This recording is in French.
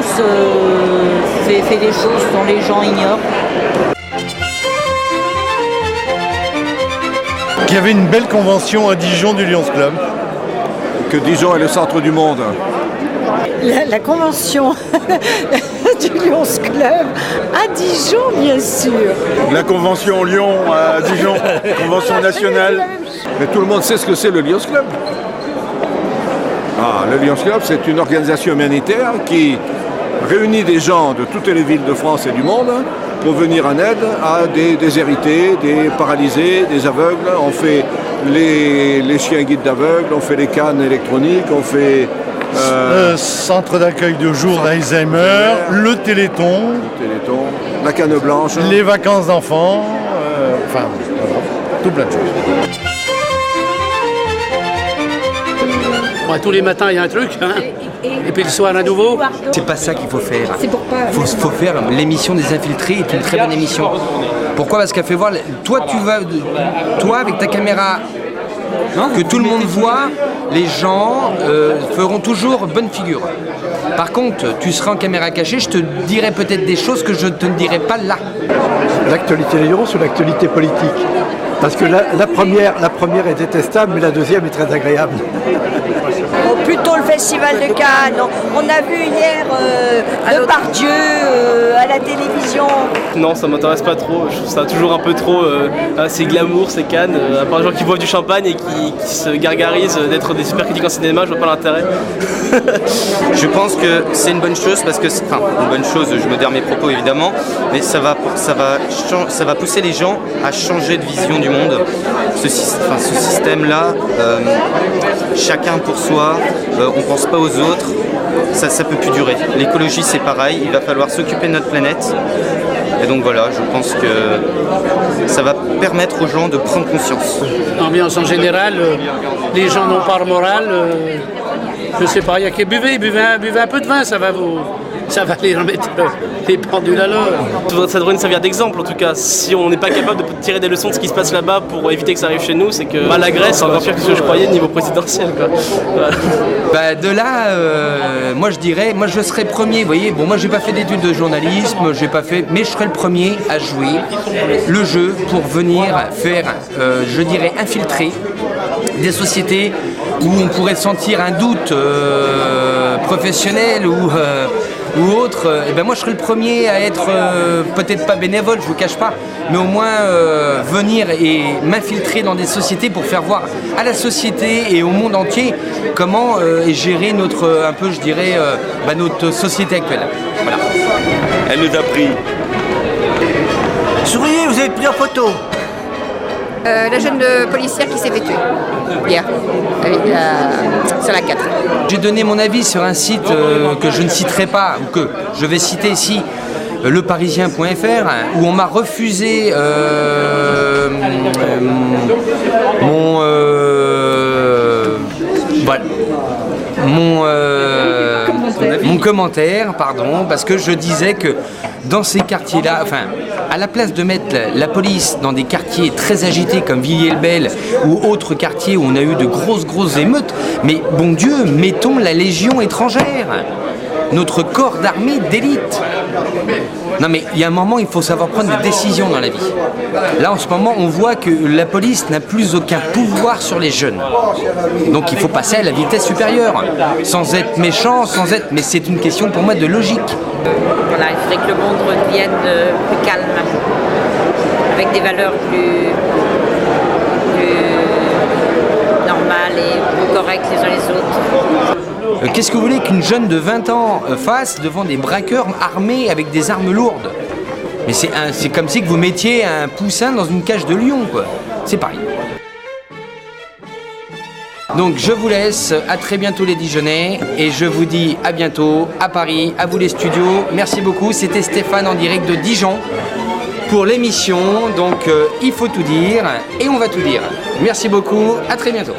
France fait des choses dont les gens ignorent. Qu'il y avait une belle convention à Dijon du Lions Club. Que Dijon est le centre du monde. La convention du Lions Club à Dijon, bien sûr. La convention Lyon à Dijon, convention nationale. Mais tout le monde sait ce que c'est le Lions Club. Le Lions Club, c'est une organisation humanitaire qui réunit des gens de toutes les villes de France et du monde pour venir en aide à des déshérités, des paralysés, des aveugles. On fait les chiens guides d'aveugles, on fait les cannes électroniques, on fait... centre d'accueil de jour d'Alzheimer, le Téléthon, la canne blanche, les vacances d'enfants, voilà, tout plein de choses. Tous les matins, il y a un truc, hein. Et puis le soir, à nouveau. C'est pas ça qu'il faut faire. Faut faire l'émission des infiltrés est une très bonne émission. Pourquoi ? Parce qu'elle fait voir. Toi avec ta caméra, que tout le monde voit, les gens feront toujours bonne figure. Par contre, tu seras en caméra cachée, je te dirai peut-être des choses que je ne te dirai pas là. L'actualité Lyon ou l'actualité politique ? Parce que la première est détestable, mais la deuxième est très agréable. Plutôt le Festival de Cannes. On a vu hier Depardieu à la télévision. Non, ça m'intéresse pas trop. Je trouve ça toujours un peu trop. C'est glamour, c'est Cannes. À part les gens qui boivent du champagne et qui se gargarisent d'être des super critiques en cinéma, je vois pas l'intérêt. Je pense que c'est une bonne chose parce que, une bonne chose, je modère mes propos évidemment, mais ça va pousser les gens à changer de vision du monde. Ce système-là, chacun pour soi, on pense pas aux autres, ça peut plus durer. L'écologie c'est pareil, il va falloir s'occuper de notre planète. Et donc voilà, je pense que ça va permettre aux gens de prendre conscience. L'ambiance en général, les gens n'ont pas le moral. Je sais pas, il y a qu'à buvez un peu de vin, ça va les remettre les pendules à l'heure. Ça devrait nous servir d'exemple en tout cas. Si on n'est pas capable de tirer des leçons de ce qui se passe là-bas pour éviter que ça arrive chez nous, c'est que la Grèce, c'est encore pire que ce que je croyais niveau présidentiel. Quoi. Voilà. De là, moi je dirais, je serais premier. Vous voyez, moi j'ai pas fait d'études de journalisme, mais je serais le premier à jouer le jeu pour venir faire, je dirais, infiltrer des sociétés où on pourrait sentir un doute professionnel ou autre, moi je serais le premier à être peut-être pas bénévole, je vous cache pas, mais au moins venir et m'infiltrer dans des sociétés pour faire voir à la société et au monde entier comment est gérée notre société actuelle. Voilà. Elle nous a pris. Souriez, vous avez pris en photo. La jeune policière qui s'est fait tuer hier, sur la 4. J'ai donné mon avis sur un site que je ne citerai pas, ou que je vais citer ici, leparisien.fr, où on m'a refusé mon commentaire, parce que je disais que dans ces quartiers-là, à la place de mettre la police dans des quartiers très agités comme Villiers-le-Bel ou autres quartiers où on a eu de grosses émeutes, mais bon Dieu, mettons la Légion étrangère, notre corps d'armée d'élite. Non mais il y a un moment, il faut savoir prendre des décisions dans la vie. Là en ce moment, on voit que la police n'a plus aucun pouvoir sur les jeunes. Donc il faut passer à la vitesse supérieure, sans être méchant, mais c'est une question pour moi de logique. Voilà, il faudrait que le monde redevienne plus calme, avec des valeurs plus normales et plus correctes les uns les autres. Qu'est-ce que vous voulez qu'une jeune de 20 ans fasse devant des braqueurs armés avec des armes lourdes ? Mais c'est comme si que vous mettiez un poussin dans une cage de lion, quoi. C'est pareil. Donc je vous laisse, à très bientôt les Dijonnais, et je vous dis à bientôt à Paris, à vous les studios. Merci beaucoup, c'était Stéphane en direct de Dijon pour l'émission, donc il faut tout dire, et on va tout dire. Merci beaucoup, à très bientôt.